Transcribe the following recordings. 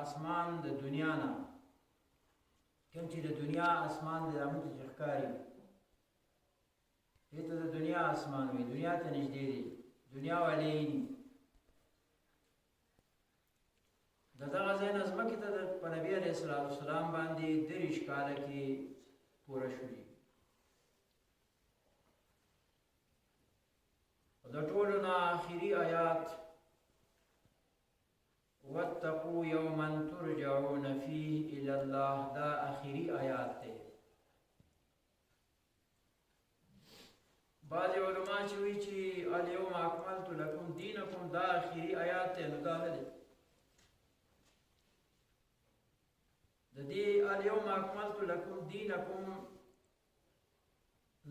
اسمان د دنیا نه کوم چې د دنیا اسمان د رامو ته ښکاري دې ته د دنیا اسمان وي دنیا ته نږدې دی دنیا والی د دغه ځای نه ځمکې ته په نبي علیه الصلاة والسلام باندې 30 کاله کې پوره شوي د ټولو نه آخري آیات واتقوا یوما ترجعون فيه الى الله دا آخري آیات دی بعض علما چې وایي چې الیوم اکملت لکم دینکم دا آخري آیات دی نو دا نه دی د دې الیوم اکملت لکم دینکم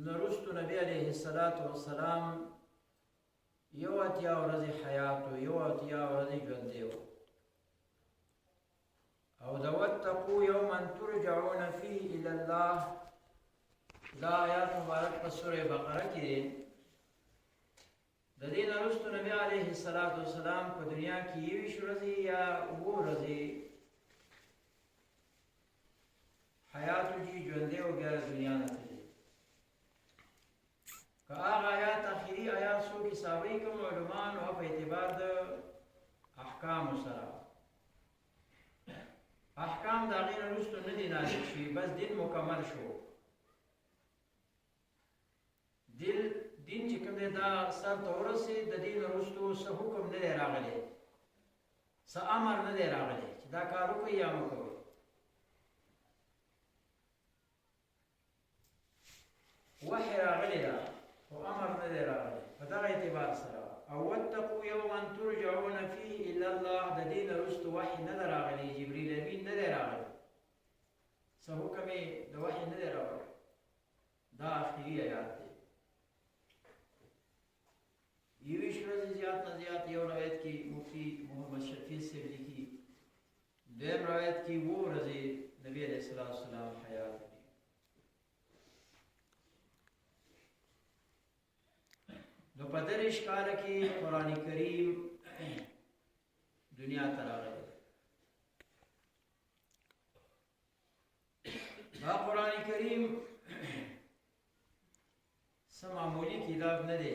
نرستو نبی علیه الصلاة والسلام یو اتیا ورځې حیات و یو اتیا ورځې ژوند دی او د واتقوا یوما ترجعون فيه الى الله دا آیات مبارک په سوره بقره کې دی د دې نه وروسته نبی علیه الصلاة والسلام په دنیا کې 20 ورځې یا 9 ورځې حیات وجي ژوند دی او بیا دنیا نه تللی که هغه آیات آخري آیات څوک حسابوي کوم علمان او په اعتبار د احکامو سره احکام د هغې نه وروسته نه دي نازل شوي بس دین مکمل شو دین چې کوم دی دا سر ته ورسېد د دې نه وروسته څه حکم نه دی راغلی څه امر نه دی راغلی چې دا کار وکړئ یا مه کوئ وحی راغلی ده خو امر نه دی راغلی په دغه اعتبار سره او واتقوا یوما ترجعون فيه الى الله د دې نه وروسته وحی نه دی راغلی جبریل امین نه دی راغلی څه حکم یې د وحی نه دی راغلی دا آخري آیات دی 20 ورځې زیات نه زیات یو روایت کې مفتی محمد شفیع صاحب لیکي دویم روایت کې 9 ورځې نبی علیه الصلاة والسلام حیات دی نو په 30 کاله کې قرآن کریم دنیا ته راغلی دا قرآن کریم څه معمولي کتاب نه دی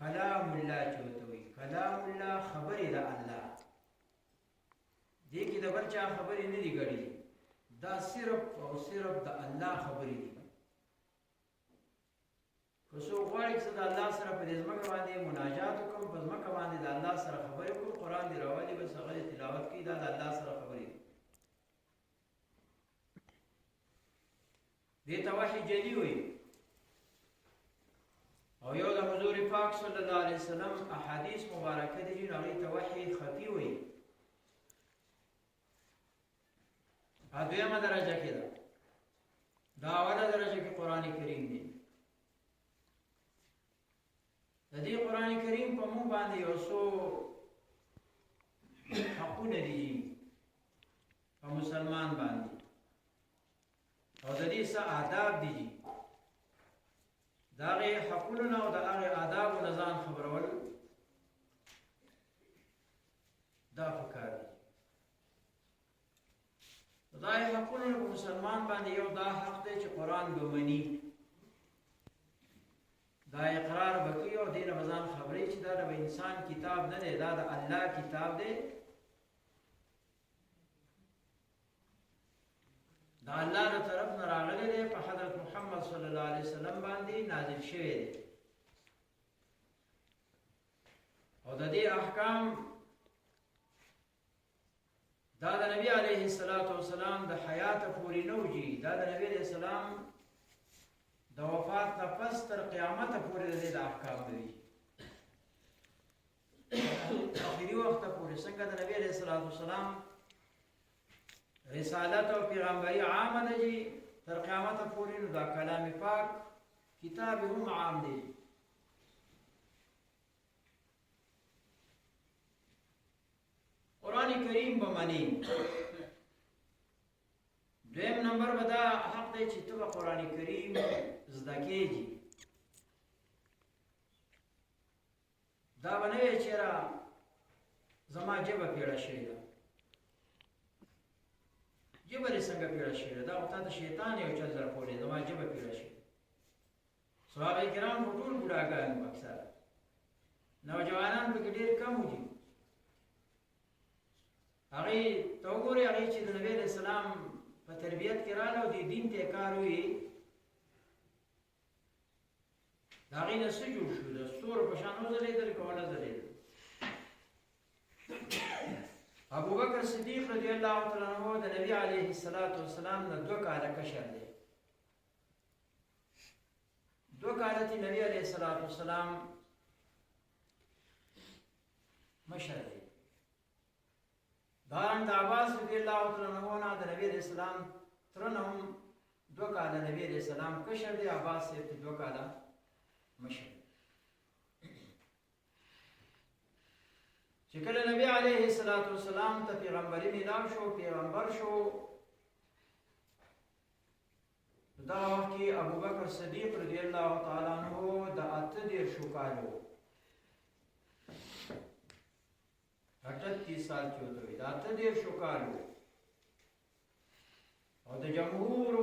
کلام الله چې ورته وایي کلام الله خبرې د الله دې کې د بل چا خبرې نه دي ګډې دا صرف او صرف د الله خبرې دي که څوک غواړي چې د الله سره په دې ځمکه باندې مناجات وکړم په ځمکه باندې د الله سره خبرې وکړو قرآن دې راولي بس هغه تلاوت کوي دا د الله سره خبرې دي دې ته وحي جلي وایي او یو د حضور پاک صلی الله علیه وسلم احادیث مبارکه دي چې هغې ته وحي خفي وایي دویمه درجه کې ده دا اوله درجه کې قرآن کریم دی د دې قرآن کریم په موږ باندې یو څو حقونه دي په مسلمان باندې او د دې څه آداب دي د هغې حقونو نه او د هغې آدابو نه ځان خبرول دا پکار دي د هغې حقونو نه په مسلمان باندې یو دا حق دی چې قرآن به مني دا اقرار بکی او دین رمضان خبری چې دا د انسان کتاب نه دی دا د الله کتاب دی دا الله له طرف نه راغلی دی په حضرت محمد صلی الله علیه وسلم باندې نازل شوی دی او د دې احکام دا د نبی علیه الصلاة والسلام د حیات پورې نه وځي دا د نبی علیه السلام د وفات نه پس تر قیامت پورې د دې د احکام دی آخري وخت پورې څنګه د نبی علیه الصلاة والسلام رسالت او پیغمبري عامه ده چې تر قیامت پورې نو دا کلام پاک کتاب هم عام دی قرآن کریم به منی دویم نمبر به دا حق دی چې ته به قرآن کریم زده کېږي دا به نه وي چېرې زما ژبه پیړه شوې ده جبه دې څنګه پیړه شوې ده، دا خو تا د شیطان یو چل در کولې، زما جبه پیړه شوې. صحابه کرام خو ټول بوډاګان وو، اکثره نوجوانان پکې ډېر کم وو. هغې ته وګورئ، هغې چې د نبي علیه السلام په تربیت کې راغله او دې دین ته یې کار وي، د هغې نه څه جوړ شو؟ د ستورو په شان وځلېدل که ونه ځلېدل؟ ابوبکر صدیق رضی الله تعالی عنہ د نبی علیه السلام نه 2 کاله کشر دی. 2 کاله چې نبی علیه السلام مشر دی. دارنګ د عباس رضی الله تعالی عنہ نه د نبی علیه السلام ترنه هم 2 کاله نبی علیه السلام کشر دی، عباس صاحب 2 کاله مشر. چې کله نبی علیه السلام ته پیغمبري میلاو شو، پیغمبر شو، دا وخت کې ابوبکر صدیق رضی الله تعالی عنہ د 38 کالو 38 سال کې وته، د 38 کالو، او د جمهور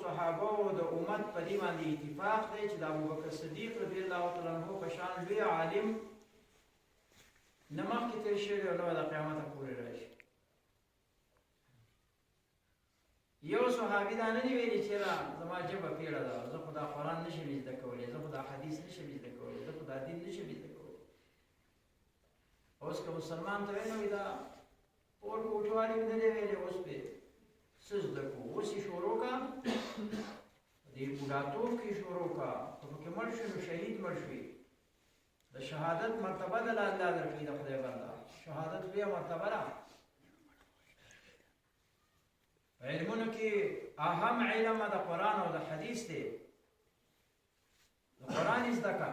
صحابه او د امت په دې باندې اتفاق دی چې د ابوبکر صدیق رضی الله تعالی عنہ په شان لوی عالم نه مخکې تېر شوی او نه د قیامته پورې راشي. یو صحابي دا نه دی ویلي چې زما ژبه پیړه ده، زه خو دا قرآن نشم زده کولی، زه خو دا حدیث نشم زده کولی، زه خو دا دین نشم زده کولی. اوس که مسلمان ته ویل وي دا اور په وټوالي مې نه دی ویلی، اوس پې څه زده کوو؟ اوس یې شروع کړه، دې بوډاتوب کې شروع کړه، که پکې مړ شوې نو شهید مړ شوې. د شهادت مرتبه د الله درکړي د خدای بنده، شهادت لویه مرتبه ده. علمونو کې اهم علم د قرآن او د حدیث دی. د قرآن زده کړه،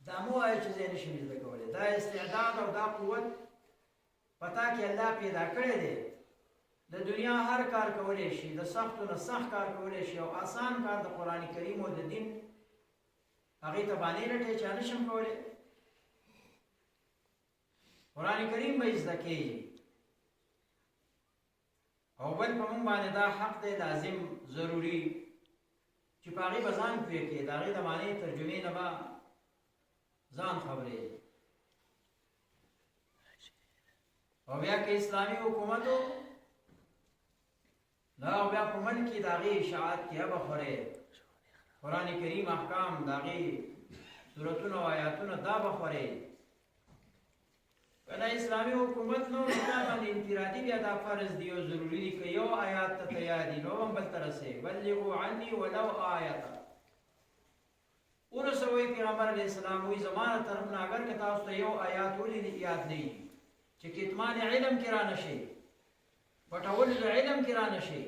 دا مو وایي چې زه نشم زده کولی. دا استعداد او دا قوت په تا کې الله پیدا کړی دی. د دنیا هر کار کولی شي، د سختو نه سخت کار کولی شي، او آسان کار د قرآن کریم او د دین هغې ته بانې لټې چې نشم کولی. قرآن کریم به زده کېږي، او بل په موږ باندې دا حق دی لازم ضروري چې په هغې به ځان پوه کړې، د هغې د معنې ترجمې نه به ځان خبرېږي. او بیا که اسلامي حکومت و نو بیا په من کې د هغې اشاعت کې به خورې، قرآن کریم احکام د هغې صورتونه او آیاتونه دا به خورې. که دا اسلامي حکومت نو تا باندې انفرادي بیا دا فرض دی او ضروري دی که یو آیات ته تیار دي نو هم بل ته رسې، بلغوا عني ولو آیته. ورسوئ پیغمبر علیه السلام وایي زما له طرف نه اگر که تاسو ته یو آیات ولې یاد نه وي چې کتمان علم کې را نشي، پټول د علم کې را نشي،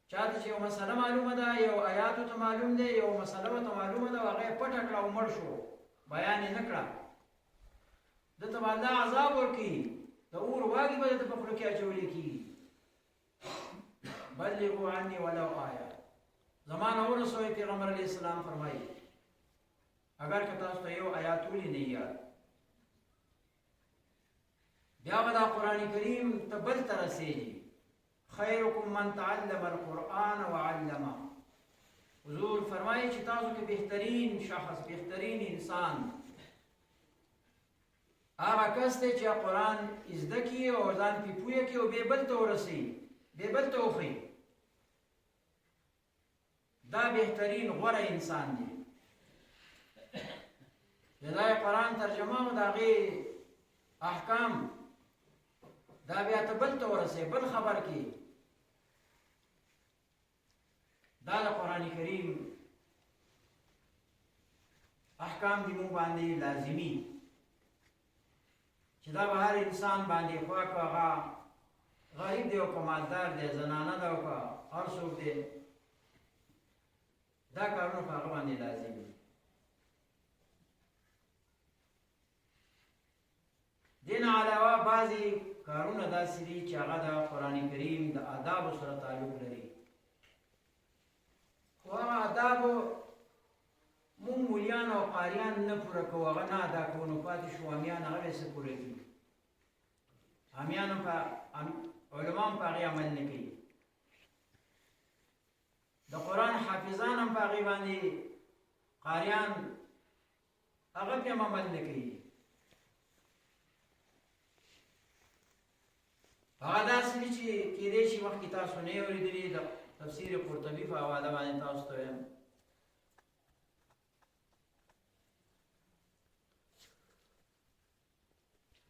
چاته چې یو مسله معلومه ده، یو آیاتو ته معلوم دی، یو مسله ته معلومه ده، هغه یې پټه کړه او مړ شو، بیان یې نه کړه، دته به الله عذاب ورکړي، د اور واګې به دته په خوله کې اچولی کېږي. بلغوا عني ولو آیه. زما نه ورسوئ پیغمبر علیه السلام فرمایي اگر که تاسو ته یو آیات ولې نه یاد. بیا به دا قرآن کریم ته بل ته رسېږي. خیرکم من تعلم القرآن وعلمه. حضور فرمایي چې تاسو کې بهترین شخص، بهترین انسان هغه کس دی چې قرآن زده کړي او ځان پې پوه کړي او بیا بل ته ورسوي، بیا بل ته وښيي. دا بهترین غوره انسان دی. د دا قرآن ترجمه او د هغې احکام دا بیا ته بل ته ورسوي، بل خبر کړي. دا د قرآن کریم احکام دی مونږ باندې لازمي چې دا به هر انسان باندې خوا که هغه غریب دی او که مالدار دی، زنانه ده او که هر څوک دی، دا کارونه په هغه باندې لازم دي. دې نه علاوه بعضې کارونه داسې دي چې هغه د قرآن کریم د آدابو سره تعلق لري، خو هغه آدابو مونږ مولیان او قاریان نه پوره کوو، هغه نه ادا کوو، نو پاتې شو امیان هغه به څه پوره کړي. امیانو په علما هم په هغې عمل نه کوي د قرآن حافظان هم په هغې باندې قاریان هغه پې هم عمل نه کوي هغه داسې دي چې کېدای شي مخکې تاسو نه یې اورېدلي د تفسیر قرطبي په حواله باندې تاسو ته وایم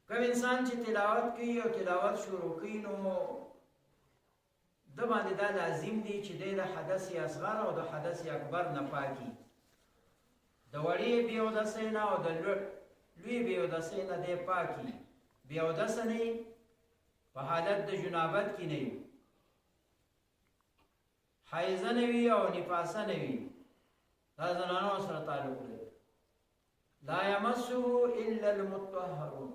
کوم انسان چې تلاوت کوي او تلاوت شروع کوي نو د باندې دا لازم دي چې دی د حدث اصغر او د حدث اکبر نه پاکي د وړې بې اودسۍ نه او د لوی بې اودسۍ نه دی پاکي بې اودسه نه وي په حالت د جنابت کې نه وي حیضه نه وي او نفاسه نه وي دا زنانو سره تعلق لري لا یمسه الا المطهرون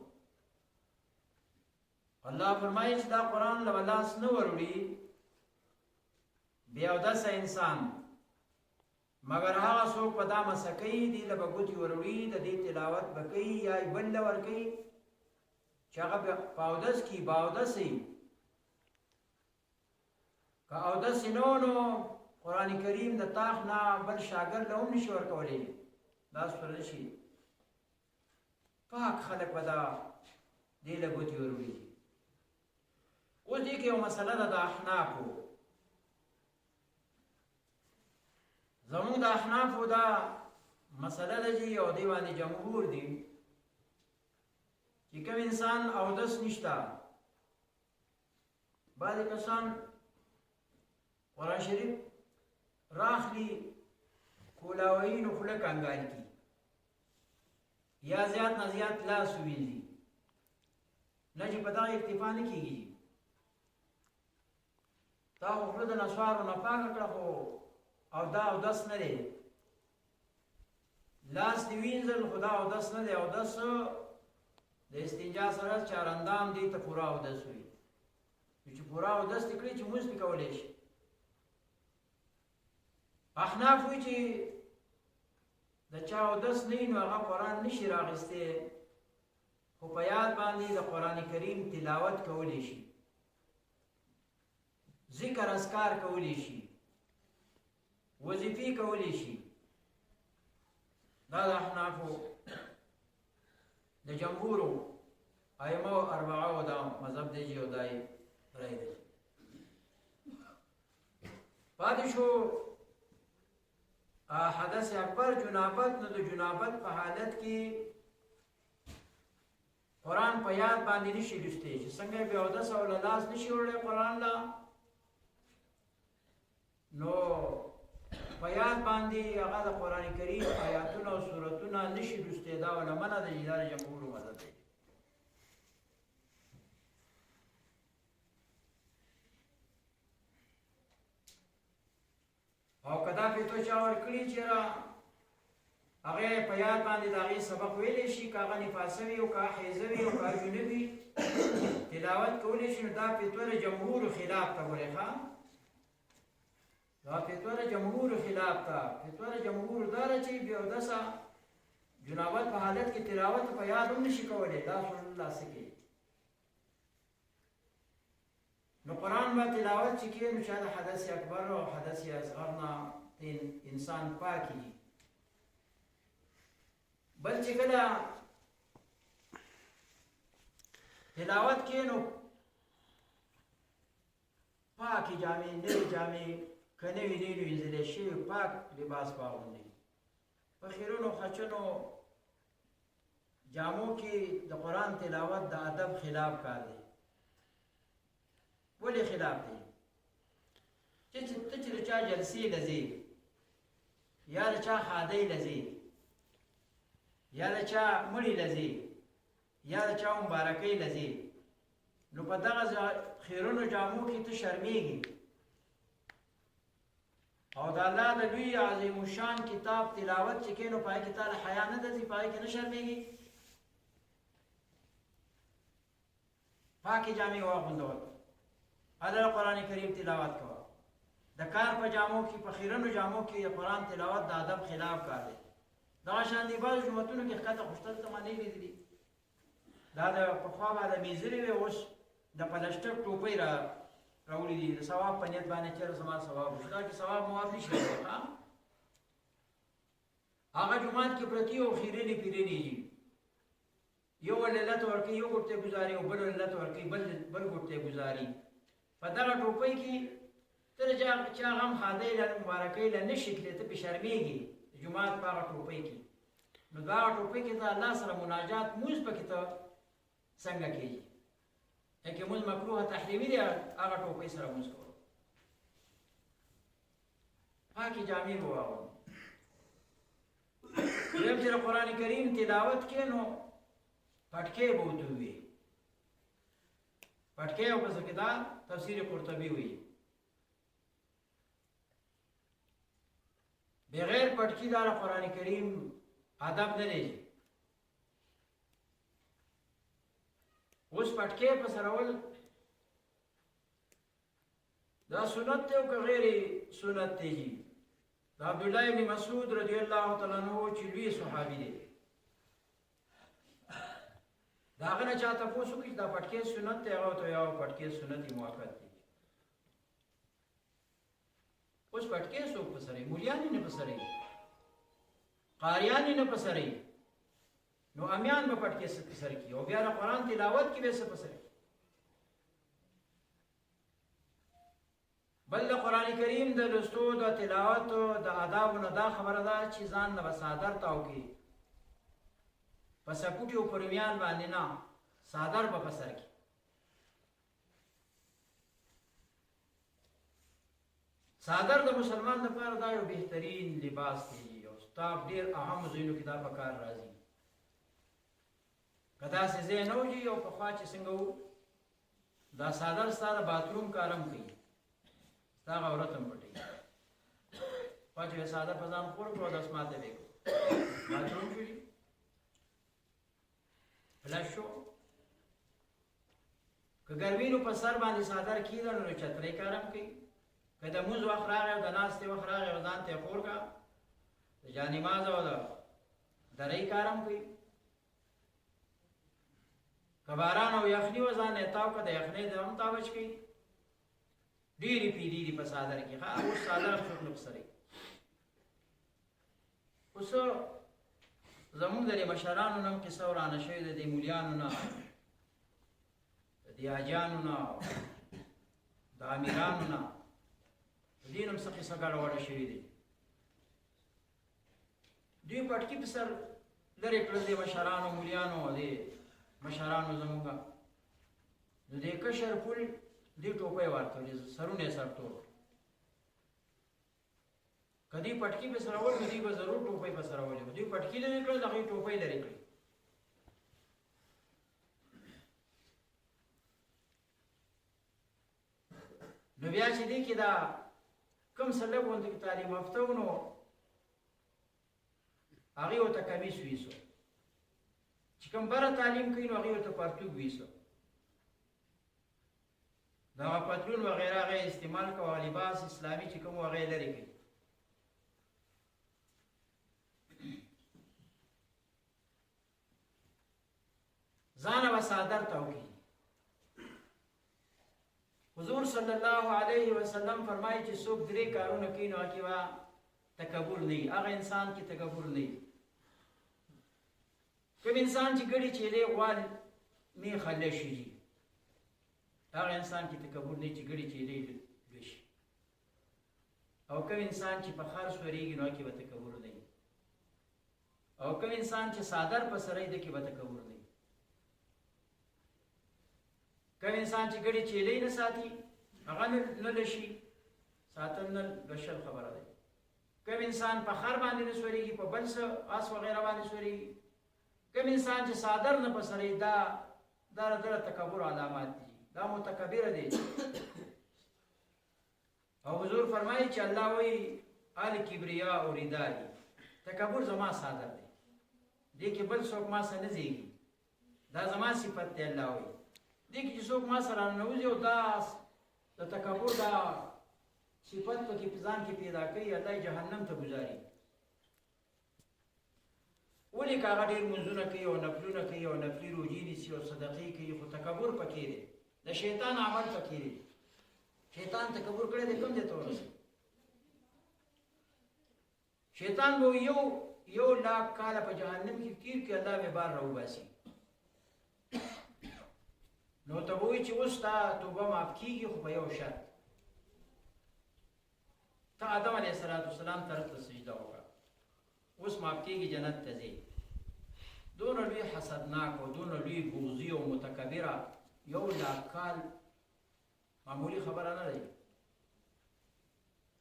الله فرمایي چې دا قرآن له لاس نه وروړي بې اودسه انسان مگر هغه څوک په دا مسه کوي دې له به ګوتې وروړي د دې تلاوت به کوي یا یې بل له ورکوي چې هغه په اودس کې بااودس وي که اودس نه و نو قرآن کریم د طاق نه بل شاګرد له هم نشي ورکولی دا سپر شي پاک خلک به دا دې له ګوتې وروړي اوس دې کې یو مسله ده د احنافو زمونږ د احنافو دا مسله ده چې یو دې باندې جمهور دي چې کوم انسان اودس نشته بعضې کسان قرآن شریف راخلي کولاوي نو خوله کنګال کي یا زیات نه زیات لاس ووینځي نه چې په دغه اکتفا نه کېږي تا خو خوله د نسوارو نه پاکه کړه خو او دا اودس نه دی لاس دې وینځل خو دا اودس نه دی اودس د استنجا سره چارندام دې ته پوره اودس وي چې پوره اودس دې کړي چې مونځ پې کولی شي احناف وایي چې د چا اودس نه وي نو هغه قرآن نشي راغستی خو په یاد باندې د قرآن کریم تلاوت کولی شي ذکر اذکار کولی شي وظیفې کولی شي دا د احنافو د جمهورو ائمه اربعو دا مذهب دی چې یو دای رای دی پاتې شو حدث اکبر جنابت نو د جنابت په حالت کې قرآن په یاد باندې نشي لوستی چې څنګه بې اودس او له لاس نشي وړی قرآن له نو په یاد باندې هغه د قرآن کریم آیاتونه او سورتونه نشي لوستی دا ونه منع ده چې دا د جمهورو مذهب دی او که دا فتوا چا ورکړي چې هغه په یاد باندې د هغې سبق ویلی شي که هغه نفاسه وي او که حیضه وي او که جنوب وي تلاوت کولی شي نو دا فتوا د جمهورو خلاف ته ګورئ ښه دا فتوا د جمهورو خلاف ته فتوا د جمهورو دا ده چې بې اودسه جنابت په حالت کې تلاوت په یاد هم نشي کولی دا رسول الله څه کوي نو قرآن به تلاوت چې کوي نو شاید حدث اکبر او حدث اصغر نه انسان پاکي بل چې کله تلاوت کوي نو پاکي جامې نوې جامې که نوې نه وي وینځلې شوي پاک لباس به اغوندي په خیرونو خچنو جامو کې د قرآن تلاوت د ادب خلاف کار دی ولې خلاف دی چې ته چې د چا جلسې له ځې یا د چا ښادۍ له ځې یا د چا مړي له ځې یا د چا مبارکۍ له ځې نو په دغه خیرونو جامو کې ته شرمېږي او د الله د لوی عظیم الشان کتاب تلاوت چې کوې نو په هغې کې تا له حیا نه درځي په هغې کې نه شرمېږي پاکې جامې واغوندول هلته قرآن کریم تلاوت کوه د کار په جامو کې په خیرنو جامو کې د قرآن تلاوت د ادب خلاف کار دی دغه شان دي بعضو جوماتونو کې ښکته خوشتل ته ما نه لیدلي دا د پخوا به د میزرې وې اوس د پلاسټک ټوپۍ راوړي دي د ثواب په نیت باندې چېرې زما ثواب وشي دا چې ثواب مواب نشي راوړی هغه جومات کې پرتې او خیرنې پیرنې دي یو للت ورکوي یو ګوټ ته ګزاري او بل للت ورکوي بل ګوټ ته ګزاري په دغه ټوپۍ کې ته د چا غم ښادۍ له مبارکۍ له نه شکلې ته پې شرمېږي د جومات په هغه ټوپۍ کې نو د هغه ټوپۍ کې ته الله سره مناجات مونځ پکې ته څنګه کېږي که مونځ مکروه تحریمي دی هغه ټوپۍ سره مونځ کول پاکې جامې به واغوندو دویم چې د قرآن کریم تلاوت کې نو پټکې به ورته ووایي پټکې او پسې کې دا تفسیر قرطبي وایي بغیر پټکی دا قرآن کریم ادب نه دی اوس پټکی په سرول دا سنت دی او که غیر سنت دی دا عبدالله ابن مسعود رضی الله تعالی عنہ چې لوی صحابي دی دا هغه نه چا تپوس وکړي دا پټکی سنت دی هغه ورته وایي پټکی سنت موقت دی اوس پټکی څوک په سرې مولیان یې نه په سرې قاریان یې نه په سرې نو امیان به پټکی په سر کړي او بیا د قرآن تلاوت کې به څه په سر کړي بل د قرآن کریم د لوستو د تلاوت د آدابو نه دا خبره ده چې ځان نه به څادر تاو کړي په سپوټي او په رومیان باندې نه څادر به په سر کړي څادر د مسلمان لپاره دا یو بهترین لباس دی او ستا ډېر اهم ځایونو کې دا په کار راځي که داسې ځای نه وي او پخوا چې څنګه وو دا څادر ستا د باتروم کارم کوي ستا هغه عورت هم پټوي پخوا چې څادر په ځان خور کړو داس ماته به کړو باتروم شولي فلش شو که ګرمي نو په سر باندې څادر کېږده نو چترۍ کارم کوي که د مونځ وخت راغی او د ناستې وخت راغی او ځان ته یې خور کړه د جانماز او د درۍ کارم کوي که باران او یخني وه ځان یې تاو کړه د یخنۍ د هم تاوچ کوي ډېرې پیرې دي په څادر کې اوس څادر هم څوک نه په سروي اوس زمونږ د دې مشرانو نه هم قصه ورانه شوې ده د مولیانو نه د دې حاجیانو نه د امیرانو نه دین هم څه قصه ګډوډه شوې دي دوی پټکي په سر لرې کړل د مشرانو مولیانو د مشرانو زموږ نو د کشر پل دې ټوپۍ ورکړې سرونه یې سرتور که دوی پټکي په سر اول نو دوی به ضرور ټوپۍ په سر اولې دوی پټکي لرې کړل هغوی ټوپۍ لرې کړې نو بیا چې دی کې دا کم سلب غونډه کې تعلیم یافته و نو هغې ورته کمیس ویسو چې کوم بره تعلیم کوي نو هغې ورته پرتوګ ویسو دغه پتلون وغیره هغه استعمال کوه لباس اسلامي چې کوم هغه لرې کوي ځان به څادر تاو کړي حضور صلی الله علیه وسلم فرمایي چې څوک درې کارونه کوي نو هغې به تکبر نه وي هغه انسان کې تکبر نه وي کوم انسان چې ګډې چیلې غوا میخه لشي هغه انسان کې تکبر نه چې ګډې چیلې لشي او کوم انسان چې په خر سورېږي نو هغې به تکبر نه وي او کوم انسان چې څادر په سر یې ده کې به تکبر نه وي کوم انسان چې ګډې چیلې نه ساتي هغه نه لشي ساتل نه لشل خبره ده کوم انسان په خر باندې نه سورېږي په بل څه آس وغیره باندې سورېږي کوم انسان چې څادر نه په سر یې دا د تکبر علامات دي دا متکبر دی او حضور فرمایي چې الله وایي الکبریا او رداء تکبر زما څادر دی دې کې بل څوک ما سره نه ځېږي دا زما صفت دی الله وایي دې کې چې څوک ما سره ننوځي او دا د تکبر دا صفت پکې په ځان کې پیدا کوي الله یې جهنم ته ګذاري ولې که هغه ډېر منځونه کوي او نفلونه کوي او نفلي روژې نیسي او صدقې کوي خو تکبر پکې دی د د شیطان عمل پکې دی. شیطان تکبر کړی دی کوم ځای ته ورسېد. شیطان به یو لاک کاله په جهنم کې کیر کې الله به بار راوباسي. نو ته به وایي چې اوس تا توبه معاف کېږي خو په یو شرط. ته آدم علیه السلام طرف ته سجده وکړه، اوس معاف کېږي جنت ته ځې. دونه لوی حسدناک او دونه لوی بغضي او متکبره یو لاک کال معمولی خبره نه دی.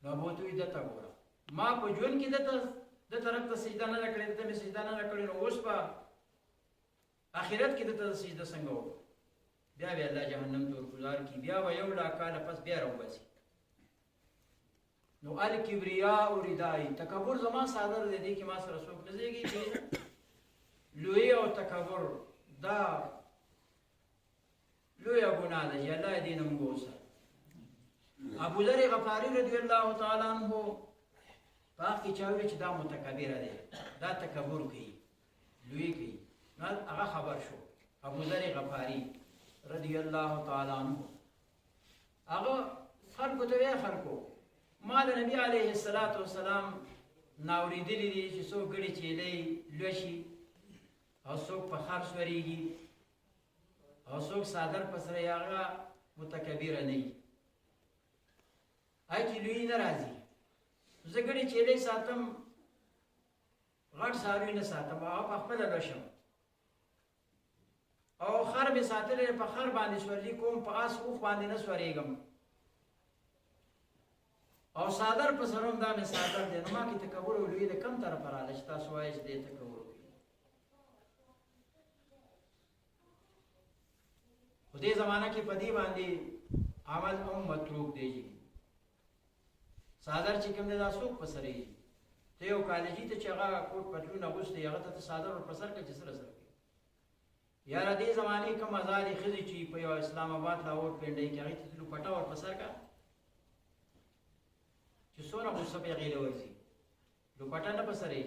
نو به ورته وایي دته ګوره ما په ژوند کې د طرف ته سجده نه ده کړې، دته مې سجده نه ده کړې، نو اوس په آخرت کې دته سجده څنګه وکړو؟ بیا به الله جهنم ته ورګوزار کړي، بیا به یو لاک کاله پس بیا راوباسي. نو الکبریاء ردائی، تکبر زما صادر دی، دی کې ما سره څوک نه ځایږي. لوی او تکبر دا لویه ګناه ده چې الله یې دې نه موږ وساتي. ابو ذر غفاري رضی الله تعالی عنه په هغه کې چا ویل چې دا متکبره دی، دا تکبر کوي، لوی کوي. نو هغه خبر شو ابو ذر غفاري رضی الله تعالی عنه. هغه خلکو ته ویل خلکو ما د نبی علیه السلام ناورېدلي دي چې څوک ګړي چیلۍ لوشي او څوک په خر سورېږي او څوک څادر په سره یې هغه متکبره نه وي، هغې کې لوی نه راځي. زه ګړي چیلۍ ساتم، غټ څاروي نه ساتم، هغه په خپله لوشم. او خر مې ساتلی په خر باندې سورلي کوم، په آس اوښ باندې نه سورېږم. او صادر په سره هم دا مې صادر دی. نو ما کې تکبر او لوی د کم طرفه راغله چې تاسو وایئ چې دې تکبر وکړي. خو دې زمانه کې په دې باندې عمل هم متروک دی. صادر چې کوم دی دا څوک په سر یې ته یو کالجي ته چې هغه کوټ پتلون اغوستی هغه ته صادر ور په سر کړه چې سره سر کوي. یاره دې زمانې کوم ازادې ښځې چې په یو اسلام آباد لاهور پنډۍ کې هغې ته لوپټه ور په سر کړه چې څومره غصه پې هغې له ورځي، لوپټه نه په سر یې.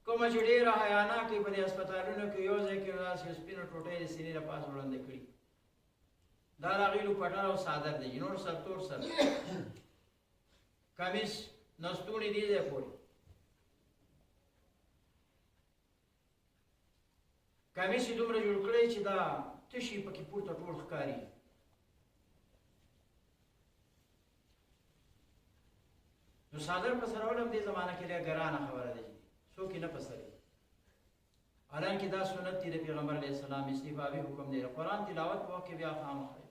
کومه چې ډېره حیاناکه په دې هسپتالونو کې یو ځای کې داسې سپینه ټوټه یې د سینې له پاسه وړاندې کړي، دا د هغې لوپټه او صادر دی. نور سر تور سر کمیس نستوڼي دې ځای پورې، کمیس یې دومره جوړ کړی چې دا تشي پکې پورته ټول ښکاري. نو صادر په سرول هم دې زمانه کې لږ ګرانه خبره ده، څوک یې نه په سروي. حالانکې دا سنت دی د پیغمبر علیه السلام، استحبابي حکم دی. قرآن تلاوت په وخت کې بیا خامخا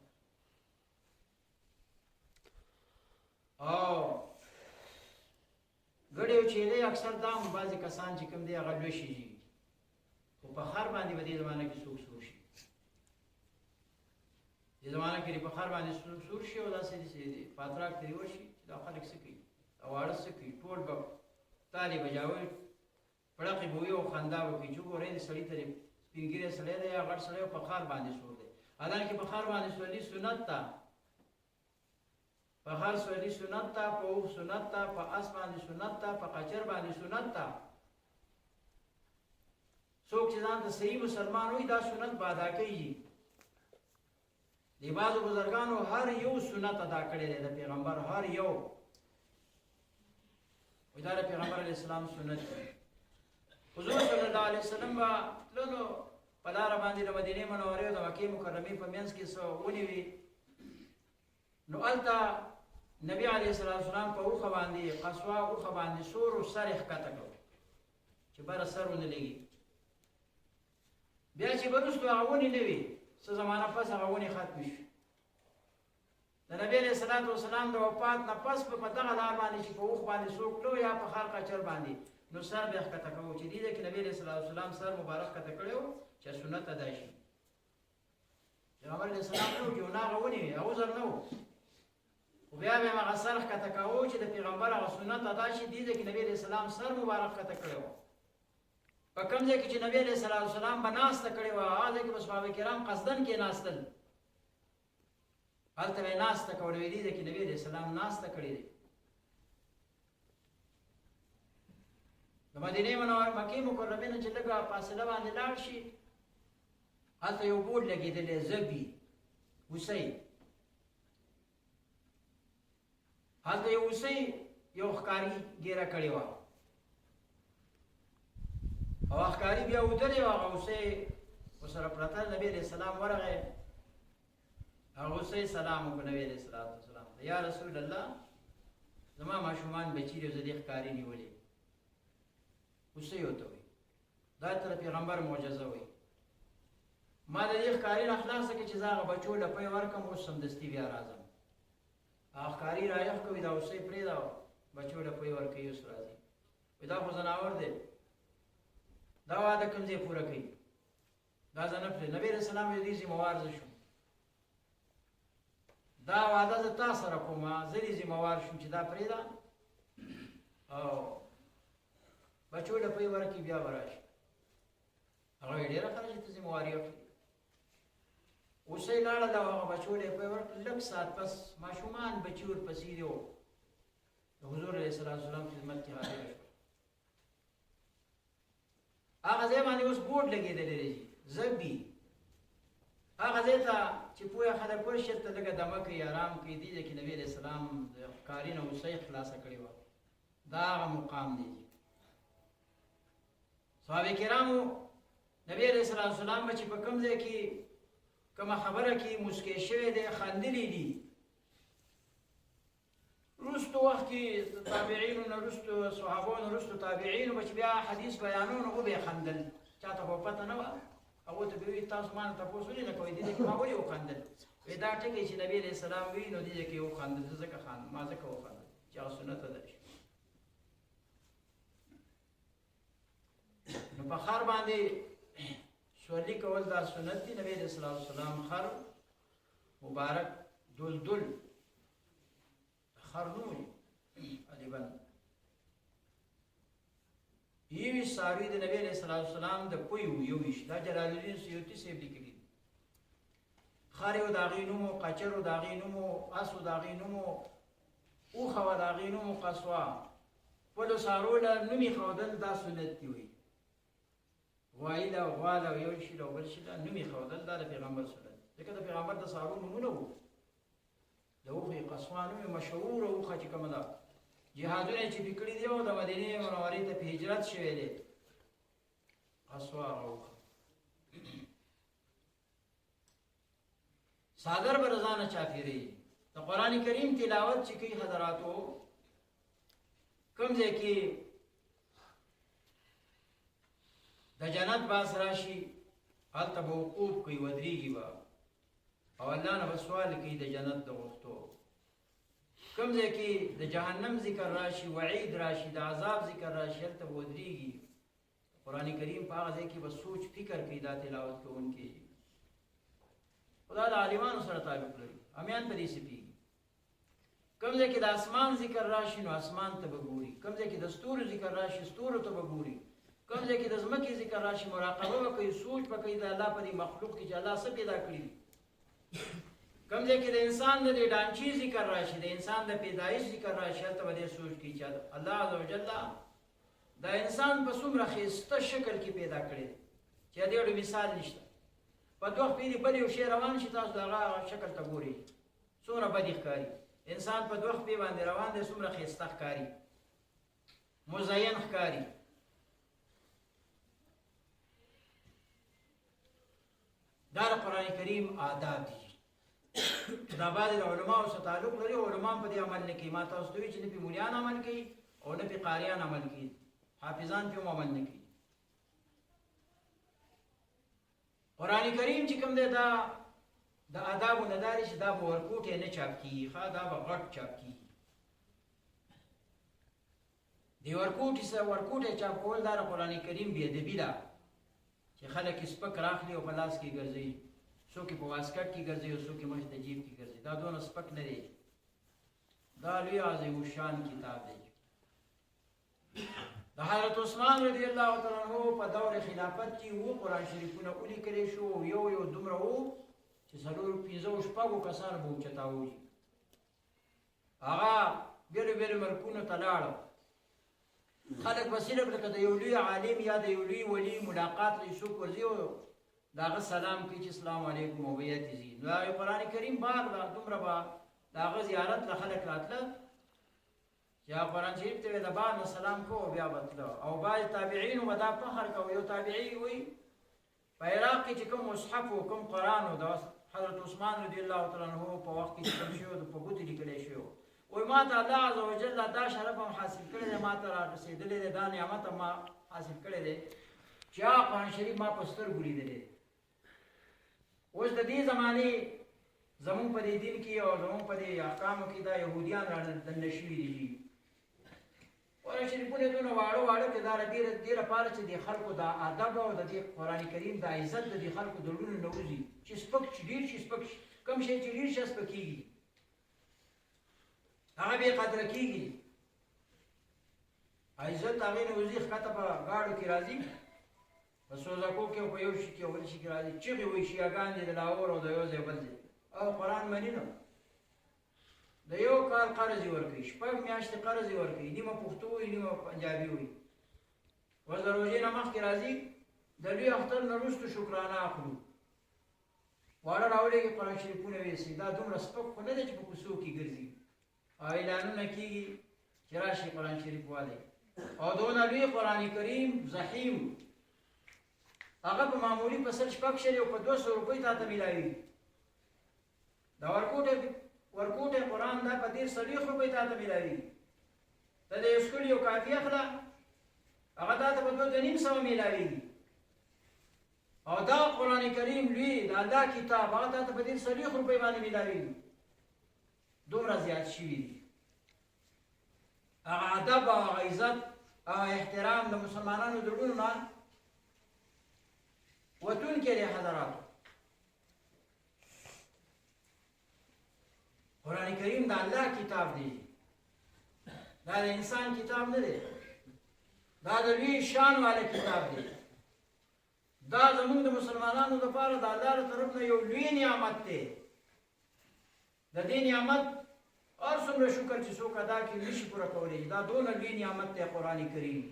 او ګډې او چیلې اکثر دا هم بعضې کسان چې کوم دی هغه لوشي دي، خو په خر باندې به دې زمانه کې څوک سور شي. دې زمانه کې په خر باندې څوک سور شي او داسې پاتراک ترې وشي چې دا خلک څه کوي او واړه څه کوي، ټول به تالې بجاوي، پړقې به وي او خندا به کوي چې ګورئ د سړي ته سپین ږیری سړی دی یا غټ سړی په خر باندې سور دی. حالانکې په خر باندې سورلي سنت ده، په خر سورلي سنت ده، په اوښ سنت ده، په اس باندې سنت ده، په قچر باندې سنت ده. څوک چې ځان ته صحیح مسلمان وي دا سنت به ادا کوي. د بعضو بزرګانو هر یو سنت ادا کړی دی د پیغمبر، هر یو دا د پیغمبر علیه السلام سنت دی. حضور صلی الله علیه وسلم به تللو په لاره باندې د مدینې منورې او د مکې مکرمې په منځ کې څه ونې وي، نو هلته نبي علیه السلام په اوښه باندې قصوا اوښه باندې سور و سر یې ښکته کړو چې بره سر ونه لګي. بیا چې به وروستو هغه ونې نه وي، څه زمانه پس هغه ونې ختمې شوې. د نبی علیه السلام د وفات نه پس په دغه لار باندې چې په اوښ باندې څوک تلو یا په خر قچر باندې، نو سر به یې ښکته کوو چې دې ځای کې نبي علیه السلام سر مبارک ښکته کړی و چې سنت ادا شي. پیغمبر علیه السلام نه و چې ونه هغه ونې وي، هغه عذر نه و، خو بیا به یې هغه سر ښکته کوو چې د پیغمبر هغه سنت ادا شي. دې ځای کې نبي علیه السلام سر مبارک ښکته کړی و. په کوم ځای کې چې نبی علیه السلام به ناسته کړې وه، هغه ځای کې به صحابه کرام قصدن کېناستل، هلته به یې ناسته کوله. دې ځای کې نبي علیه السلام ناسته کړې دی. د مدینې منورې مکې مکرمې نه چې لږه فاصله باندې لاړ شي، هلته یو بورډ لګېدلی زبي وسی هلته یو وسی یو ښکاري ګیره کړې وه او ښکاري بیا ودرې وه هغه وسی ورسره پرته نبي علیه السلام ورغی هغه وسی سلام وکړ نبي علیه السلام یا رسول الله زما ماشومان بچي دي زه دې ښکاري نیولې وسی ورته وایي دا تر پیغمبر معجزه وایي ما د دې ښکاري نه خلاصه کړې چې زه هغه بچو لپی ورکړم اوس سمدستي بیا راځم هغه ښکاري رایښ کوي دا وسی پرېږده بچو لپی ورکوي اوس راځي وایي دا خو ځناور دی دا وعده کوم ځای پوره کوي دا زه نه پرېږدم نبي علیه السلام یې دې ذمهوار زه شوم دا وعده زه تا سره کوم زه دې ذمهوار شوم چې دا پرېږده او بچو لپی ورکړي بیا به راشي هغه وایي ډېره ښه ده چې ته ذمهواري اخلي اوسۍ لاړه ده او هغه بچو لپی ورکړه لږ ساعت پس ماشومان بچي ورپسې دي د حضور علیه السلام خدمت کې حاضره شوه هغه ځای باندې اوس بورډ لګېدلی دی زبي هغه ځای ته چې پوهه خلک ورشي هلته لږه دمه کوي ارام کوي دې ځای کې نبي علیه السلام د ښکاري نه اوسۍ خلاصه کړې وه دا هغه مقام دی صحابه کرامو نبی علیه السلام به چې په کوم ځای کې کومه خبره کې مسکی شوی دی خندلي دي رستو وخت کې تابعینو نه رستو صحابو نه رستو تابعینو به چې بیا حدیث بیانونو او به خندل چاته خو پته نه وه هغو ته به وي تاسو ما نه تپوس ولې نه کوئ دې ځای کې ما ولې وخندل وایي دا ټکي چې نبي علیه السلام وي نو دې ځای کې وخندل زه ځکه ما ځکه وخندل چې هغه سنت ادا شي نو په خر باندې سورلي کول دا سنت دي نبي علیه السلام خر مبارک دلدل خر نو وي ادیبا یویشت څاروي د نبي علیه السلام د پوی و یویشت دا جلال الدین سیوطي صاحب لیکلي دي خر یو د هغې نوم و قچر و د هغې نوم و اس و د هغې نوم و اوښه وه د هغې نوم و قصوه خپلو څارویو له نوم ایښودل دا سنت دي وایي غوایي له غوا له یو شي له بل شي له نوم ایښودل دا د پیغمبر سنت ځکه د پیغمبر د څارویو نومونه وو د اوښې قصوه نوم یې مشهوره اوښه چې کومه ده جهادونه چې پې کړي دي او د مدینې منورې ته پې هجرت شوی دی قصوه هغه اوښه څادر به له ځانه چاپېروي د قرآن کریم تلاوت چې کوي حضراتو کوم ځای کې د جنت باس راشي هلته به وقوف کوي ودرېږي به او الله نه به سوال کوي د جنت د غوښتو کوم ځای کې د جهنم ذکر راشي وعید راشي د عذاب ذکر راشي هلته به ودرېږي قرآن کریم په هغه ځای کې به سوچ فکر کوي دا تلاوت کوونکي خدا د عالمانو سره تعلق لري امیان په دې سپېږي کوم ځای کې د اسمان ذکر راشي نو اسمان ته به ګوري کوم ځای کې د ستورو ذکر راشي ستورو ته به ګوري کوم ځای کې د ځمکې ذکر راشي مراقبه به کوي سوچ به کوي د الله په دې مخلوق کې چې الله څه پیدا کړي دي کوم ځای کې د انسان د دې ډانچې ذکر راشي د انسان د پیدایش ذکر راشي هلته به دې سوچ کوي چې الله عز وجل دا انسان په څومره ښایسته شکل کې پیدا کړی دی چې د ډېرو مثال نشته په دوه خپې بل یو شی روان شي تاسو د هغه شکل ته ګورئ څومره بدې ښکاري انسان په دوه خپې باندې روان دی څومره ښایسته ښکاري مزین ښکاري دا د قرآن کریم آداب دي دا بعضې د علماو سره تعلق لري علما په دې عمل نه کوي ما تاسو ته وایي چې نه پې مولیان عمل کوي او نه پې قاریان عمل کوي حافظان پې هم عمل نه کوي قرآن کریم چې کوم دی دا د آدابو نه دا دی چې دا به ورکوټی نه چاپ کېږي ښه دا به غټ چاپ کېږي د ورکوټی چاپ کول دا د قرآن کریم بېادبي ده چې خلک یې سپک راخلي او په لاس کې ګرځوي څوک یې په واسکټ کې ګرځوي او څوک یې مخې ته جیب کې ګرځوي دا دونه سپک نه دی دا لوی عظیم الشان کتاب دی د حضرت عثمان رضی الله تعالی عنہ په دور خلافت کې وو قرآن شریفونه ولیکلی شو یو دومره وو چې څلور پنځه شپږو کسانو به اوچته ووځي هغه بیلو بیلو ملکونو ته لاړه خلک به صرف لکه د یو لوی عالم یا د یو لوی ولي ملاقات لري څوک ورځي او داغه سلام کوي چې السلام علیکم او بیت زی نو قرآن کریم باغ دا دومره با داغه زیارت له خلک راتله یا قرآن شریف ته د باغ سلام کو بیا بتله او باج تابعین و دا فخر کو یو تابعی وي په عراق کې چې کوم مصحف او کوم قرآن او د حضرت عثمان رضی الله تعالی عنہ په وخت کې کوم شی او په ګوتې لیکل شو وای ما ته الله عز وجل دا شرف هم حاصل کړی ما ته رسیدلې دا نعمت ما حاصل کړی دی چې قرآن شریف ما په سترګو لیدلی اوس د دې زمانې زمون په دې دین کې او زمون په دې احکامو کې دا يهوديان راځي شوي دي قرآن شریفونه دونه واړه کې دا ډېر لپاره چې د خلکو د ادب او د قرآن کریم د عزت د خلکو د لونو نه وځي چې سپک ډېر شي سپک کم شي چې ډېر شي سپکېږي هغه بې قدره کېږي عزت هغې نه وځي ښکته په ګاډو کې راځي په سوزکو کې او په یو شي کې او بل شي کې راځي چغې وایي شیعهګان دي د لاهور او د یو ځای بل ځای او قرآن مني نو د یو کال قرض یې ورکوي شپږ میاشتې قرض یې ورکوي نیمه پښتو وي نیمه پنجابي وي اوس د روژې نه مخکې راځي د لوی اختر نه وروسته شکرانه اخلو واړه راوړېږي قرآن شریفونه ویسي دا دومره سپک خو نه دی چې په کوڅو کې ګرځي او اعلانونه کېږي چې راشي قرآن شریف والئ او دونه لوی قرآن کریم زحیم هغه په معمولي په سل شپږ شلې او په 200 روپۍ تا ته میلاوي دا ورکوټه قرآن دا په 130 روپۍ تا ته میلاوي ته د یو سکول یو کافي اخله هغه تا ته په 2500 میلاوي او دا قرآن کریم لوی دا الله کتاب هغه تا ته په 130 روپۍ باندې میلاوي دومره زیات شوي دي هغه ادب او عزت او احترام د مسلمانانو د لوري نه وتون کې له حضرات قرآن کریم د الله کتاب دی دا د انسان کتاب نه دی دا د لوی شان والا کتاب دی دا زموږ د مسلمانانو لپاره د الله له طرف نه یو لوی نعمت دی د دې نعمت هر څومره شکر چې څوک ادا کړي نشي پوره کولی دا دونه لوی نعمت دی قرآن کریم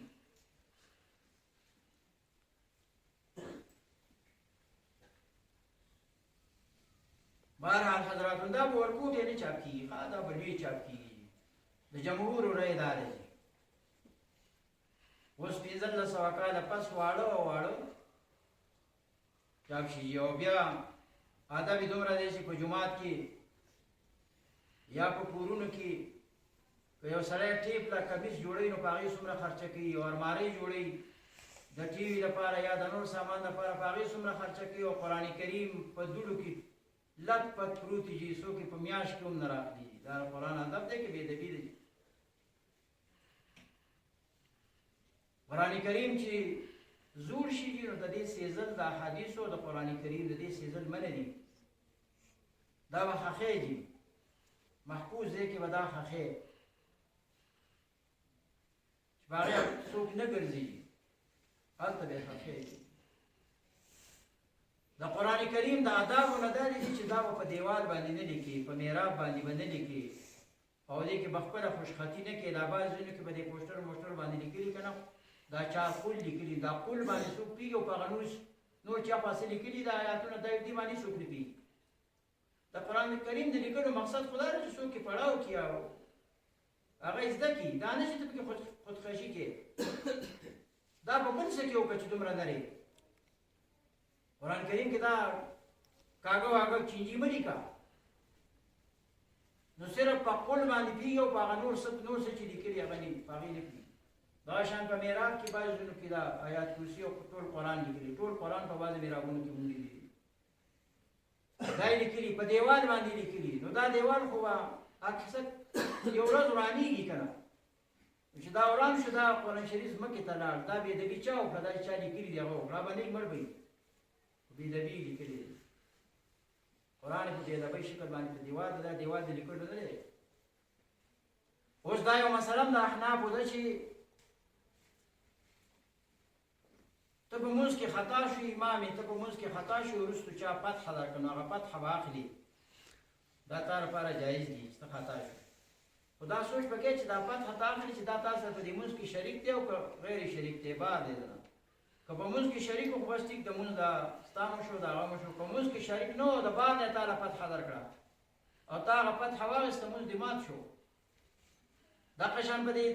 بهرحال حضراتو دا به ورکوټ یې نه چاپ کېږي دا به لوی چاپ کېږي د جمهور رایې دا دی اوس 1500 کاله پس واړه چاپ شي او بیا ادب یې دومره دی چې په جومات کې یا په کورونو کې که یو سړی ټیپ له کمیس جوړوي نو په هغې څومره خرچه کوي او المارۍ جوړوي د ټي وي لپاره یا د نور سامان لپاره په هغې څومره خرچه کوي او قرآن کریم په دوړو کې لت پت پروت دي څوک یې په میاشت کې هم نه راخلي دا قرآن ادب دی که بېادبي دی قرآن کریم چې زوړ شي نو د دې سیزل د احادیثو د قرآن کریم د دې سیزل منه دي دا به خښې دي محفوظ دی کې به دا خښې چې په هغې څوک نه ګرځي هلته به خښې دي د قرآن کریم د آدابو نه دا دي چې دا به په دیوال باندې نه لیکي په محراب باندې به نه لیکي او دې کې به خپله خوشخطي نه کوي دا بعض ځایونو کې به دې پوسټر موسټر باندې لیکلي که نه دا چا قول لیکلي دا قول باندې څوک پوهېږي او په هغه نور چا پاسې لیکلي دا آیاتونه دا دې باندې څوک نه پوهېږي د قرآن کریم د لیکلو مقصد خدا دی چې څوک یې پړاو کړي او هغه یې زده کړي دا نه چې ته پکې خودکشي کې دا په بل څه کې وکړه چې دومره لرې قرآن کریم کې دا کاغه واغه چینجي مه لیکه نو صرف په قول باندې پوهېږي او په هغه نور څه چې لیکلي هغه نه په هغې نه پوهېږي دا شان په محراب کې بعض ځایونو کې دا آیات کرسي او ټول قرآن لیکلي ټول قرآن په بعضې محرابونو کې موندلي دي دا یې لیکلي په دیوال باندې لیکلي نو دا دیوال خو به اکثر یو ورځ ورانېږي که نه چې دا وران شو دا قرآن شریف ځمکې ته لاړ دا بېادبي چا وکړه دا چا لیکلي دي هغه وکړه باندې مړ به وي بېادبي لیکلي دي قرآن په بېادبۍ شکل باندې په دیوال دا دیوال د لیکلو نه دی اوس دا یو مسله د احنافو ده چې ته په مونځ کې خطا شو امامې ته په مونځ کې خطا شو وروستو چا فتحه درکړه نو هغه فتحه به اخلي دا تا لپاره جایز دي چې ته خطا شو خو دا سوچ پکې چې دا فتحه ته اخلي چې دا تا سره په دې مونځ کې شریک دی او که غیر شریک دی بار دی نه که په مونځ کې شریک خو بس ټیک د مونځ دا ستا مو شو د هغه مو شو، که مونځ کې شریک نه و د بعد نه تا له فتحه درکړه او تا هغه فتحه واخېسته مونځ دې مات شو. دغه شان په دې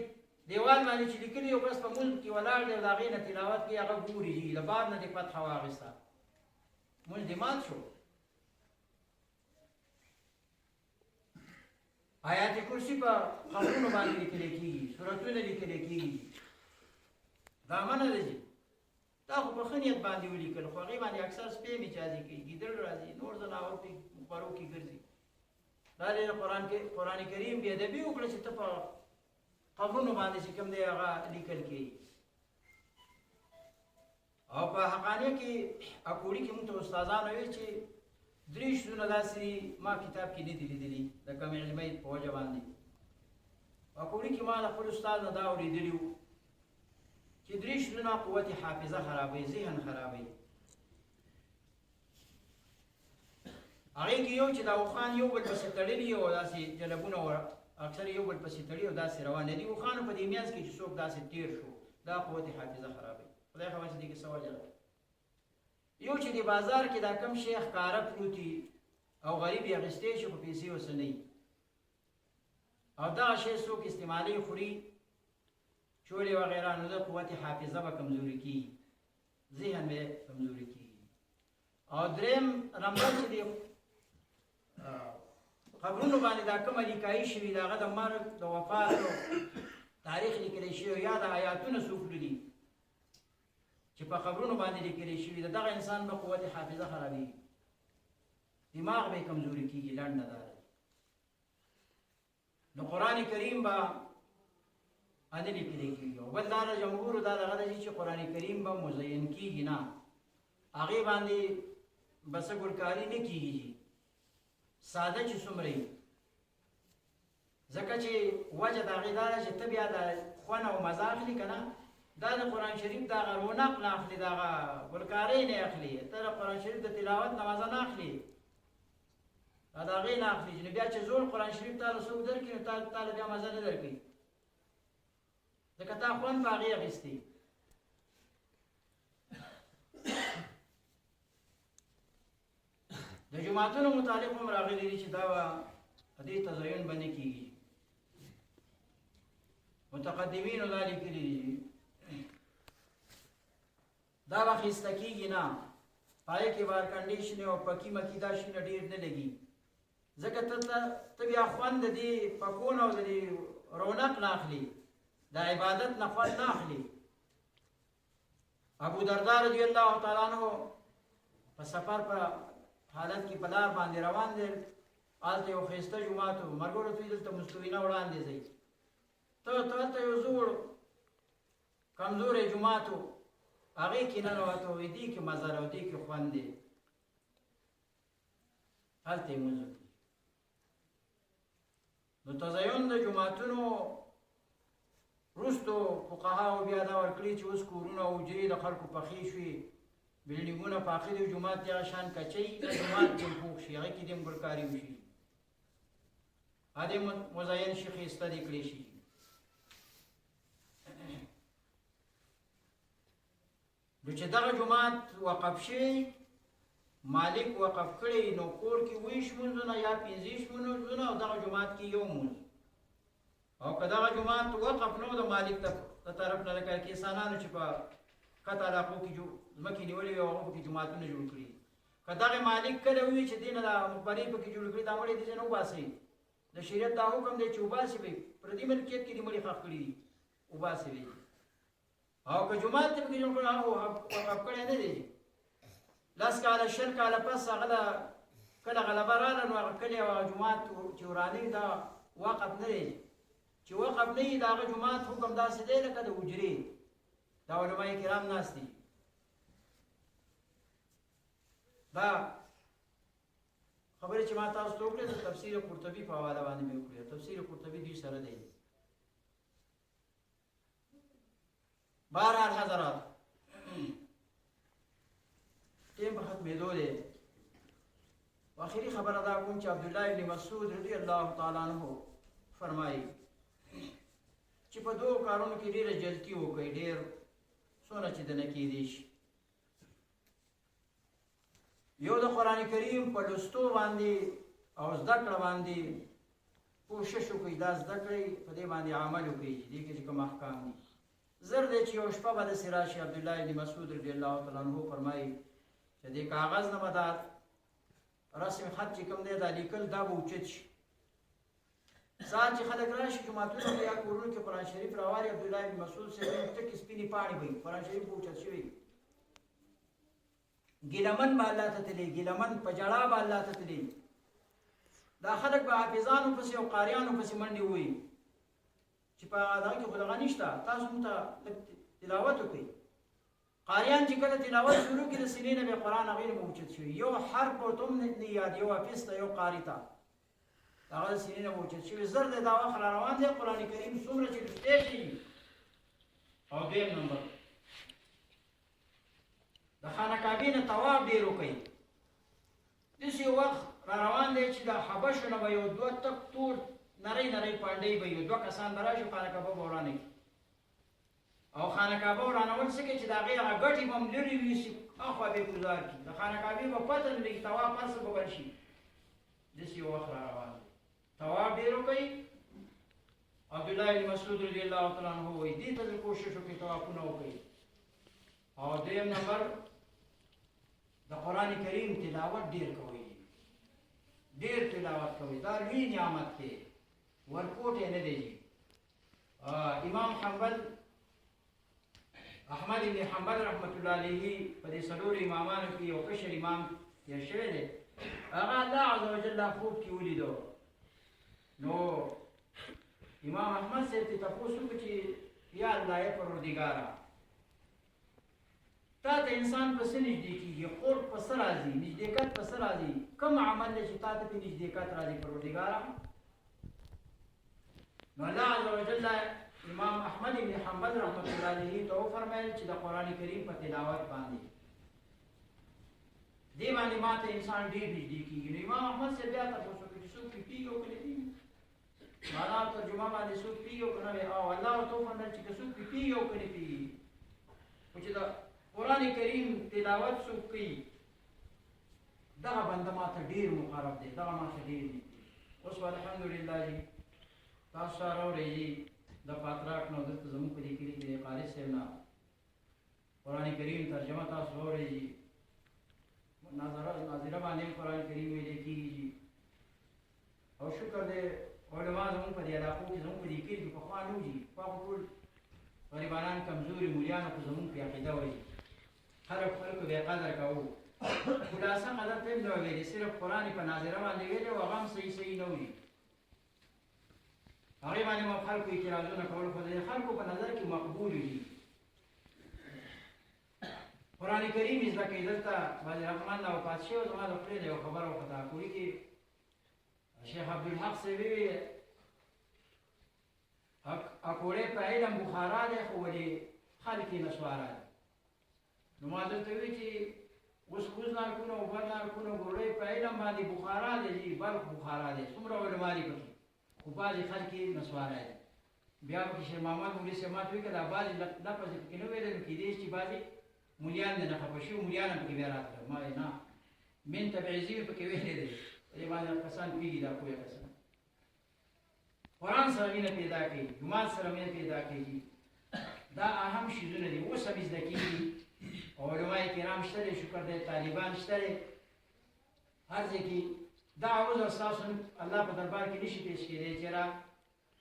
دیوال باندې چې لیکلي یو کس په مونځ کې ولاړ دی او د هغې نه تلاوت کوي هغه ګوري د بعد نه دې فتحه واخېسته مونځ دې مات شو. آیات کرسی په قبرونو باندې لیکلی کېږي، سورتونه لیکلی کېږي. دا منه ده چې دا خو په ښه نیت باندې ولیکل، خو هغې باندې اکثر سپی میچازي کوي، ګیدړ راځي، نور ځناور پې خپرو کې ګرځي. دا ډېر قرآن کریم بې ادبي وکړه چې ته په قبرونو باندې چې کوم دی هغه لیکل کېږي. او په حقانیه کې اکوړي کې موږ ته استادانو ویل چې 3 شیزونه داسې ما کتاب کې نه دي لیدلي د کم علمۍ په وجه باندې. اکوړي کې ما د خپل استاد نه دا اورېدلي وو چې 3 شیزونه قوت حافظه خرابوي، ذهن خرابوي. هغې کې یو چې دا اوښان یو بل پسې تړلي او داسې جلبونه اکثر یو بل پسې تړي او داسې روان دي. اوښانو په دې میانځ کې چې څوک داسې تېر شو دا قوت حافظه خرابوي. خدای خبر چې دې کې څه وجه ده. یو چې د بازار کې دا کم شی ښکاره پروتي او غریب یې اخیستی شي خو پیسې ورسه نه وي او دغه شی څوک استعمالوي خوري چولې وغیره، نو د قوت حافظه به کمزوري کېږي، ذهن به کمزوري کېږي. او درېیم نمبر چې د قبرونو باندې دا کومه لیکایي شوي د هغه د مرګ د وفات تاریخ لیکلی شوی یا د آیاتونه څوک لولي چې په قبرونو باندې لیکلی شوي دغه انسان به قوت حافظه خرابېږي، دماغ به یې کمزوري کېږي. لنډه دا ده. نو قرآن کریم به نه لیکلی کېږي. او بل دا د جمهورو دا دغه ده چې قرآن کریم به مزین کېږي نه، هغې باندې به څه ګلکاري نه کېږي، ساده چې څومره وي. ځکه چې وجه د هغې دا ده چې ته بیا د خوند او مزه اخلي که نه، دا د قرآن شریف د هغه رونق نه اخلي، د هغه ګلکارۍ نه اخلي، ته د قرآن شریف د تلاوت نه مزه نه اخلي، دا د هغې نه اخلي. چې بیا چې زوړ قرآن شریف تاله څوک درکړي نو تاله بیا مزه نه درکوي، ځکه تا خوند په هغې اخیستی. د جوماتونو متعلق هم راغلي دي چې دا به په دې تزین به نه کېږي. متقدمینو دا لیکلي دي دا به اخیسته کېږي نه، په هغې کې به ایر کنډیشن او پکي مکي دا شیونه ډېر نه لګي، ځکه ته بیا خوند د دې پکون او د دې رونق نه اخلي، د عبادت نه خوند نه اخلي. ابو درداء رضی الله تعالی عنہ په سفر په حالت کې په لار باندې روان دی، هلته یو ښایسته جومات و، ملګرو ته یې دلته مستوینه وړاندې ځئ، ته هلته یو زوړ کمزوری جومات و، هغې کې ننوته وایي دې کې مزه ده او دې کې خوند دی، هلته یې لمونځ وکړي. نو تزین د جوماتونو وروستو فقهاو بیا دا ورکړي چې اوس کورونه او حجرې د خلکو پخې شوي، بلډینګونه پاخه دي، جومات دغه شان کچۍ د جومات کې پوخ شي، هغې کې دې هم ګلکاري وشي، هغې مزین شي، ښایسته دې کړی شي. نو چې دغه جومات وقف شوی، مالک وقف کړی، نو کور کې 20 مونځونه یا 15 مونځونه او دغه جومات کې یو مونځ. او که دغه جومات وقف نه و د مالک د طرف نه، لکه کیسانانو چې په کته علاقو کې ځمکې نیولې وي او هغو پکې جوماتونه جوړ کړي، که دغه مالک کله ووي چې دې نه دا مقبرې پکې جوړ کړي، دا مړی دې نه وباسئ، د شریعت دا حکم دی چې وباسې به یې، پردي ملکیت کې دې مړي ښخ کړي دي، وباسې به یې. او که جومات ته پکې جوړ کړي هغه وقف کړی نه دی، 10 کاله 20 کاله پس هغه کله غلبه راغله نو هغه کلي او هغه جومات چې ورانوي دا وقف نه دی. چې وقف نه وي د هغه جومات حکم داسې دی لکه د حجرې، دا علماء کرام ناست دي. دا خبرې چې ما تاسو ته وکړې د تفسیر قرطبي په حواله باندې مې وکړې. تفسیر قرطبي دوی سره دی. بهرحال حضرات ټیم په ختمېدو دی. آخري خبره دا کوم چې عبدالله ابن مسعود رضی الله تعالی عنہ فرمایي چې په 2 کارونو کې ډېره جلدي وکړئ، ډېر څونه چې دنه کېدی شي. یو د قرآن کریم په لوستو باندې او زده کړه باندې کوشش وکړئ، دا زده کړئ، په دې باندې عمل وکړئ چې دې کې چې کوم احکام دي. زر دی چې یو شپه به داسې راشي، عبدالله بن مسعود رضی الله تعالی عنه فرمایي چې دې کاغذ نه به دا رسم خط چې کوم دی دا لیکل دا به اوچت شي. سهار چې خلک راشي جوماتونو کې یا کورونو کې قرآن شریف راوالي، عبدالله بن مسعود صاحب تکې سپینې پاڼې به وي، قرآن شریف به اوچت شوی. ګیلمن به الله ته تللی، ګیلمن په ژړا به الله ته تللی. دا خلک به حافظانو پسې او قاریانو پسې منډې ووایي چې په دغه کې خو دغه نشته، تاسو موږ ته تلاوت وکړئ. قاریان چې کله تلاوت شروع کړي د سینې نه به قرآن هغې نه به اوچت شوي، یو حرف ورته هم نه یاد، یو حافظ ته یو قاري ته هغه د سینې نه به اوچت شوي. زر دی دا وخت را روان دی، قرآن کریم څومره چې لوستی شي. او دویم نمبر د خانه کعبې نه طواف ډېر وکړئ. داسې یو وخت را روان دی چې د حبشو نه به یو دوه تک تور نری نری پانډۍ به یو دوه کسان به راشي، خانه کعبه به ورانه کړي او خانه کعبه ورانول څه کوي چې د هغې هغه ګټې به هم لرې ویسي، اخوا به یې ګزار کړي، د خانه کعبې به پته نه لګي، طواف هر څه به بند شي. داسې یو وخت را روان دی، طواف ډېر وکړئ. عبدالله بن مسعود رضی الله تعالی عنه وایي دې ته کوشش وکړئ طوافونه وکړئ. او دریم نمبر د قرآن کریم تلاوت ډېر کوئ، ډېر تلاوت کوئ، دا لوی نعمت دی، ورکوټی نه دی. امام حنبل احمد بن حنبل رحمت الله علیه په دې څلورو امامانو کې یو کشر امام تېر شوی دی، هغه الله عز وجل خوب کې ولیدو. نو امام احمد صاحب ته تپوس وکړو چې یا الله یې پروردګاره تا ته انسان په څه نږدې کېږي، قرب په څه راځي، نږدېکت په څه راځي، کوم عمل دی چې تا ته پې نږدېکت راځي پروردګاره؟ نو الله عز وجل امام احمد بن حنبل رحمت الله علیه ته وفرمیل چې د قرآن کریم په تلاوت باندې دې باندې ما ته انسان ډېر نږدې کېږي. نو امام احمد صاحب بیا تپوس وکړو چې څوک پې پېږي او که نه پېږي، معنا ترجمه باندې څوک پېږي او که نه، او الله ورته وفرمیل چې که څوک پې پېږي او که نه پېږي، خو چې د قرآن کریم تلاوت څوک کوي دغه بنده ما ته ډېر مقرب دی، دغه ما ته ډېر نږدې. اوس الحمدلله جي تاسو سره اورئ د پاتراک نه دلته زموږ په دې کلي کې د قاري صاحب نه قرآن کریم ترجمه تاسو اورئ، ناظره باندې هم قرآن کریم ویلی کېږي. او شکر دی علما زموږ په دې علاقو کې زموږ په دې کلي کې پخوا نه وځي، پخوا خو ټول غریبانان کمزوري مولیانو خو زموږ پې عقیده وایي، خلک خلکو بې قدر کوو، خلاصه قدر ته هم نه ویلې، صرف قرآن په ناظره باندې ویلی او هغه هم صحیح صحیح نه وي، هغې باندې مو خلکو اعتراضونه کول، خو د خلکو په نظر کې مقبول دي. قرآن کریم زده کوي. دلته بعضې رحمان نه وفات شوی، زما د خولې نه یو خبره وخته، کوري کې شیخ عبدالحق صاحب وویل اکوړې په علم بخارا دی خو ولې خلک یې نسوارا دي. نو ما دلته وویل چې اوس کوز نارکونه او بل نارکونه ګوړې په علم باندې بخارا دی، بلخ بخارا دی، څومره علما دي پکې، خو بعضې خلک یې نسوارا دي. بیا پکې شیر محمد مولوي صاحب ما ته وویل که دا بعضې لفظ پکې نه ویلی نو کېدای شي چې بعضې مولیان دې نه خفه شي، مولیان هم پکې بیا راتلل. ما ویل نه، من تبعیضي مې پکې ویلی دی، په دې باندې کسان پوهېږي، دا پوهه کسان قرآن سره مینه پیدا کوي، جومات سره مینه پیدا کوي، دا اهم شیزونه دي. اوس هم زده کېږي، علماء کرام شته دی، شکر دی، طالبان شته دی، هر ځای کې دا عذر ستاسو الله په دربار کې نشي پیش کېدی چې را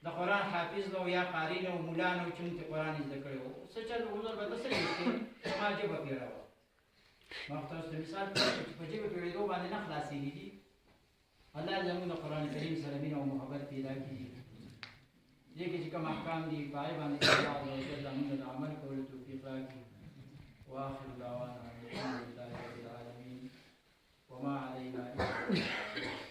د قرآن حافظ نه و یا قاري نه و ملا نه و چې موږ ته قرآن زده کړی و، څه چل عذر به ته څه پیش کړې، زما ژبه پیړه وه. ما خو تاسو ته مثال چې په ژبه پیړېدو باندې نه خلاصېږي دي. الله زموږ د قرآن کریم سره مینه او محبت پیدا کړي، دې کې چې کوم احکام دي په هغې باندې الله عز وجل زموږ د عمل کولو توفیق راکړي. واخر دعوانا الحمد لله رب العالمين وما علينا الا البلاغ.